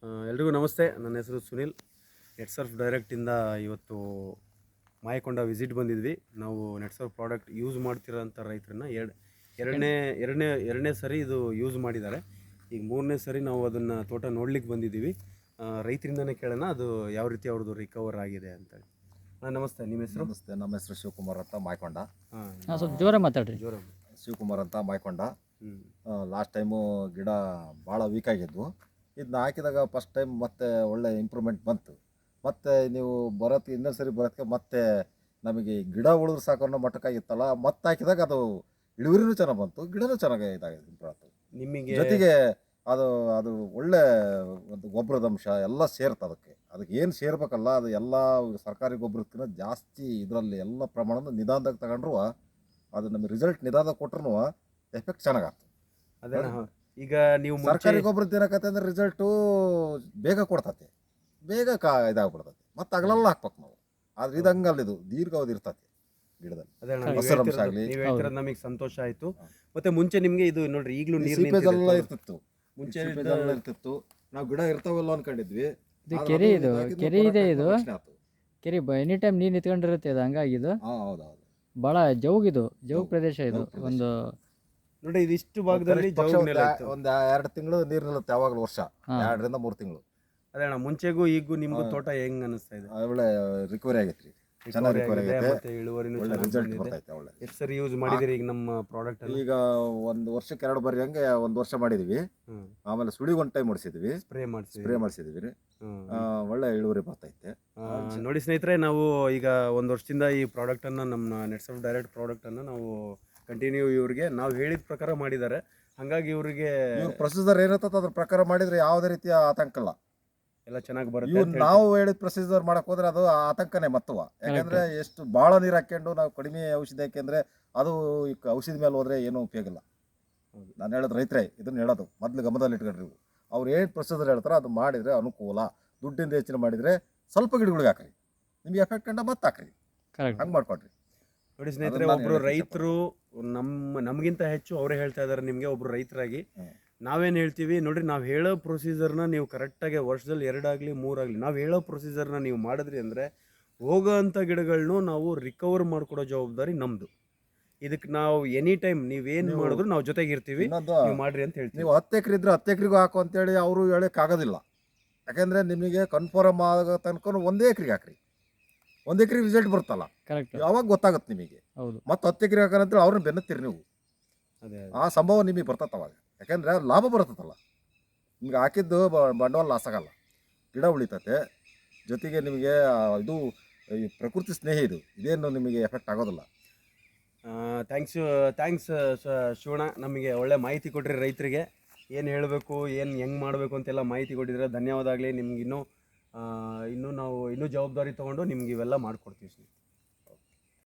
ಎಲ್ರಿಗೂ ನಮಸ್ತೆ. ನನ್ನ ಹೆಸರು ಸುನಿಲ್. ನೆಟ್ಸರ್ಫ್ ಡೈರೆಕ್ಟಿಂದ ಇವತ್ತು ಮಾಯಕೊಂಡ ವಿಸಿಟ್ ಬಂದಿದ್ವಿ. ನಾವು ನೆಟ್ಸರ್ಫ್ ಪ್ರಾಡಕ್ಟ್ ಯೂಸ್ ಮಾಡ್ತಿರೋಂಥ ರೈತರನ್ನ ಎರಡನೇ ಸರಿ ಇದು ಯೂಸ್ ಮಾಡಿದ್ದಾರೆ. ಈಗ ಮೂರನೇ ಸರಿ ನಾವು ಅದನ್ನು ತೋಟ ನೋಡ್ಲಿಕ್ಕೆ ಬಂದಿದ್ದೀವಿ. ರೈತರಿಂದನೇ ಕೇಳೋಣ ಅದು ಯಾವ ರೀತಿ ಅವ್ರದ್ದು ರಿಕವರ್ ಆಗಿದೆ ಅಂತ. ನಮಸ್ತೆ, ನಿಮ್ಮ ಹೆಸರು? ನಮಸ್ತೆ, ನಮ್ಮ ಹೆಸರು ಶಿವಕುಮಾರ್ ಅಂತ ಮಾಯಕೊಂಡ. ಸ್ವಲ್ಪ ಜೋರ ಮಾತಾಡ್ರಿ. ಜೋರ. ಶಿವಕುಮಾರ್ ಅಂತ ಮಾಯಕೊಂಡ. ಲಾಸ್ಟ್ ಟೈಮು ಗಿಡ ಭಾಳ ವೀಕ್ ಆಗಿದ್ವು. ಇದನ್ನ ಹಾಕಿದಾಗ ಫಸ್ಟ್ ಟೈಮ್ ಮತ್ತೆ ಒಳ್ಳೆ ಇಂಪ್ರೂವ್ಮೆಂಟ್ ಬಂತು. ಮತ್ತು ನೀವು ಬರೋಕ್ಕೆ ಇನ್ನೊಂದು ಸರಿ ಬರೋಕ್ಕೆ ಮತ್ತೆ ನಮಗೆ ಗಿಡ ಉಳಿದ್ರೆ ಸಾಕು ಅನ್ನೋ ಮಟ್ಟಕ್ಕಾಗಿತ್ತಲ್ಲ, ಮತ್ತೆ ಹಾಕಿದಾಗ ಅದು ಇಳುವರಿನೂ ಚೆನ್ನಾಗಿ ಬಂತು, ಗಿಡನೂ ಚೆನ್ನಾಗಿ ಇದಾಗಿದೆ, ಇಂಪ್ರೂವ್ ಆಯ್ತು. ನಿಮಗೆ ಜೊತೆಗೆ ಅದು ಅದು ಒಳ್ಳೆ ಒಂದು ಗೊಬ್ಬರದ ಅಂಶ ಎಲ್ಲ ಸೇರುತ್ತೆ. ಅದಕ್ಕೆ ಏನು ಸೇರ್ಬೇಕಲ್ಲ ಅದು ಎಲ್ಲ ಸರ್ಕಾರಿ ಗೊಬ್ಬರಕ್ಕಿಂತ ಜಾಸ್ತಿ ಇದರಲ್ಲಿ ಎಲ್ಲ ಪ್ರಮಾಣದ ನಿಧಾನದಾಗ ತಗೊಂಡ್ರು ಅದು ನಮಗೆ ರಿಸಲ್ಟ್ ನಿಧಾನದಾಗ ಕೊಟ್ರು ಎಫೆಕ್ಟ್ ಚೆನ್ನಾಗಾಗ್ತದೆ. ಅದೇ ಈಗ ನೀವು ಸರ್ಕಾರಿ ಗೊಬ್ಬರ ಏನಕತ್ತೆ ಅಂದ್ರೆ ರಿಸಲ್ಟು ಬೇಗ ಕೊಡ್ತತೆ, ಬೇಗ ಇದಾಗ್ಬಿಡ್ತದೆ, ಮತ್ತೆ ಅಗಲೆಲ್ಲ ಹಾಕ್ಬೇಕು ನಾವು. ಆದ್ರೆ ಇದು ಹಂಗಲ್ಲ, ಇದು ದೀರ್ಘಾವಧಿ ಇರ್ತದೆ ಗಿಡದಲ್ಲಿ. ನೀವು ಹೇಳ್ತಿರೋದು ನಮಗೆ ಸಂತೋಷ ಆಯ್ತು. ಮತ್ತೆ ಮುಂಚೆ ನಿಮ್ಗೆ ಇದು ನೋಡ್ರಿ, ಈಗಲೂ ನೀರು ಇರ್ತಿತ್ತು, ಮುಂಚೆ ಇರ್ತಿತ್ತು. ನಾವು ಗಿಡ ಇರ್ತಾವಲ್ಲ ಅನ್ಕೊಂಡಿದ್ವಿ. ಇದು ಕೆರೆ ಇದೆ. ಇದು ಕೆರೆ ಎನಿ ಟೈಮ್ ನೀರು ನಿಂತ್ಕೊಂಡಿರುತ್ತೆ. ಅದು ಹಂಗಾಗಿದ್ದು ಹೌದೌದು, ಭಾಳ ಜೌಗ್ ಪ್ರದೇಶ ಇದು. ಒಂದು ನೋಡಿ, ಇದಿಷ್ಟು ಭಾಗದಲ್ಲಿ ಒಂದು 2 ತಿಂಗಳು ನೀರು ನಿಲ್ಲುತ್ತೆ ಯಾವಾಗಲೂ, ವರ್ಷ 2 ರಿಂದ 3 ತಿಂಗಳು. ಅದೇ ಅಣ್ಣ, ಮುಂಚೆಗೂ ಈಗೂ ನಿಮ್ಗೂ ತೋಟ ಹೆಂಗ್ ಅನಿಸ್ತಾ ಇದೆ? ಒಳ್ಳೆ ರಿಕವರಿ ಆಗೈತ್ರಿ, ಚೆನ್ನಾಗಿ ರಿಕವರಿ ಆಗೈತೆ, ಮತ್ತೆ ಇಳುವರಿನೂ ಒಳ್ಳೆ ರಿಸಲ್ಟ್ ಬರ್ತೈತೆ. ಒಳ್ಳೆ ಎಷ್ಟು ಸರಿ ಯೂಸ್ ಮಾಡಿದಿರಿ ಈಗ ನಮ್ಮ ಪ್ರಾಡಕ್ಟ್? ಈಗ 1 ವರ್ಷಕ್ಕೆ 2 ಬಾರಿ ಹಂಗೆ 1 ವರ್ಷ ಮಾಡಿದೀವಿ. ಆಮೇಲೆ ಸುಳಿ 1 ಟೈಮ್ ಹೊಡಿಸಿದ್ವಿ, ಸ್ಪ್ರೇ ಮಾಡಿಸಿದ್ವಿ. ಒಳ್ಳೆ ಇಳುವರಿ ಬರ್ತೈತೆ. ನೋಡಿ ಸ್ನೇಹಿತರೆ, ನಾವು ಈಗ 1 ವರ್ಷದಿಂದ ಈ ಪ್ರಾಡಕ್ಟ್ ಅನ್ನ, ನಮ್ಮ ನೆಟ್ಸರ್ಫ್ ಡೈರೆಕ್ಟ್ ಪ್ರಾಡಕ್ಟ್ ಅನ್ನ ನಾವು ಕಂಟಿನ್ಯೂ ಇವ್ರಿಗೆ ನಾವು ಹೇಳಿದ ಪ್ರಕಾರ ಮಾಡಿದ್ದಾರೆ. ಹಾಗಾಗಿ ಇವ್ರಿಗೆ ಪ್ರೊಸೀಜರ್ ಏನಿರ್ತದೆ ಅದ್ರ ಪ್ರಕಾರ ಮಾಡಿದ್ರೆ ಯಾವುದೇ ರೀತಿಯ ಆತಂಕ ಇಲ್ಲ, ಎಲ್ಲ ಚೆನ್ನಾಗಿ ಬರುತ್ತೆ. ನಾವು ಹೇಳಿದ ಪ್ರೊಸೀಜರ್ ಮಾಡಕ್ ಹೋದ್ರೆ ಅದು ಆತಂಕನೇ ಮತ್ತವ. ಯಾಕಂದ್ರೆ ಎಷ್ಟು ಭಾಳ ನೀರು ಹಾಕೊಂಡು ನಾವು ಕಡಿಮೆ ಔಷಧಿ ಹಾಕಿದ್ರೆ ಅದು ಔಷಧಿ ಮೇಲೆ ಹೋದ್ರೆ ಏನೂ ಉಪಯೋಗ ಇಲ್ಲ. ನಾನು ಹೇಳೋದು ರೈತರೇ ಇದನ್ನ ಹೇಳೋದು ಮೊದಲು ಗಮನದಲ್ಲಿ ಇಟ್ಕೊಂಡ್ರಿ. ಅವ್ರು ಏನು ಪ್ರೊಸೀಜರ್ ಹೇಳ್ತಾರೆ ಅದು ಮಾಡಿದ್ರೆ ಅನುಕೂಲ. ದುಡ್ಡಿಂದ ಹೆಚ್ಚಿನ ಮಾಡಿದ್ರೆ ಸ್ವಲ್ಪ ಗಿಡಗಳಿಗೆ ಹಾಕ್ರಿ, ನಿಮ್ಗೆ ಎಫೆಕ್ಟ್ ಕಂಡ ಮತ್ತೆ ಹಾಕ್ರಿ, ಹಂಗೆ ಮಾಡ್ಕೊಡ್ರಿ. ನೋಡಿ ಸ್ನೇಹಿತರೆ, ಒಬ್ರು ರೈತರು ನಮಗಿಂತ ಹೆಚ್ಚು ಅವರೇ ಹೇಳ್ತಾ ಇದ್ದಾರೆ ನಿಮಗೆ. ಒಬ್ರು ರೈತರಾಗಿ ನಾವೇನು ಹೇಳ್ತೀವಿ ನೋಡ್ರಿ, ನಾವು ಹೇಳೋ ಪ್ರೊಸೀಜರ್ನ ನೀವು ಕರೆಕ್ಟಾಗಿ ವರ್ಷದಲ್ಲಿ 2 ಆಗಲಿ 3 ಆಗಲಿ ನಾವು ಹೇಳೋ ಪ್ರೊಸೀಜರ್ನ ನೀವು ಮಾಡಿದ್ರಿ ಅಂದರೆ ಹೋಗೋ ಅಂಥ ಗಿಡಗಳನ್ನು ನಾವು ರಿಕವರ್ ಮಾಡಿಕೊಡೋ ಜವಾಬ್ದಾರಿ ನಮ್ಮದು. ಇದಕ್ಕೆ ನಾವು ಎನಿ ಟೈಮ್ ನೀವೇನು ಮಾಡಿದ್ರು ನಾವು ಜೊತೆಗಿರ್ತೀವಿ, ನೀವು ಮಾಡ್ರಿ ಅಂತ ಹೇಳ್ತೀವಿ. ನೀವು 10 ಎಕರೆ ಇದ್ರೆ 10 ಎಕರೆಗೂ ಹಾಕು ಅಂತೇಳಿ ಅವರು ಹೇಳೋಕ್ಕಾಗೋದಿಲ್ಲ. ಯಾಕೆಂದರೆ ನಿಮಗೆ ಕನ್ಫರ್ಮ್ ಆಗೋ ತನಕ 1 ಎಕರೆಗೆ ಹಾಕ್ರಿ, 1 ಎಕರೆ ರಿಸಲ್ಟ್ ಬರುತ್ತಲ್ಲ, ಯಾವಾಗ ಗೊತ್ತಾಗುತ್ತೆ ನಿಮಗೆ. ಮತ್ತೆ 10 ಎಕರೆ ಹಾಕೋಂತೇಳಿ ಅವ್ರನ್ನ ಬೆನ್ನತ್ತೀರಿ ನೀವು, ಆ ಸಂಭವ ನಿಮಗೆ ಬರ್ತದೆ ಅವಾಗ. ಯಾಕೆಂದರೆ ಲಾಭ ಬರ್ತದಲ್ಲ, ನಿಮ್ಗೆ ಹಾಕಿದ್ದು ಬಂಡವಾಳ ಲಾಸ್ ಆಗಲ್ಲ, ಗಿಡ ಉಳಿತತೆ. ಜೊತೆಗೆ ನಿಮಗೆ ಇದು ಈ ಪ್ರಕೃತಿ ಸ್ನೇಹಿ, ಇದೇನು ನಿಮಗೆ ಎಫೆಕ್ಟ್ ಆಗೋದಿಲ್ಲ. ಥ್ಯಾಂಕ್ಸ್ ಶಿವಣ್ಣ, ನಮಗೆ ಒಳ್ಳೆ ಮಾಹಿತಿ ಕೊಟ್ಟರೆ ರೈತರಿಗೆ ಏನು ಹೇಳಬೇಕು, ಏನು ಹೆಂಗೆ ಮಾಡಬೇಕು ಅಂತೆಲ್ಲ ಮಾಹಿತಿ ಕೊಟ್ಟಿದ್ರೆ ಧನ್ಯವಾದ ಆಗಲಿ ನಿಮ್ಗೆ. ಇನ್ನೂ ನಾವು ಜವಾಬ್ದಾರಿ ತೊಗೊಂಡು ನಿಮ್ಗೆ ಇವೆಲ್ಲ ಮಾಡಿಕೊಡ್ತೀವಿ.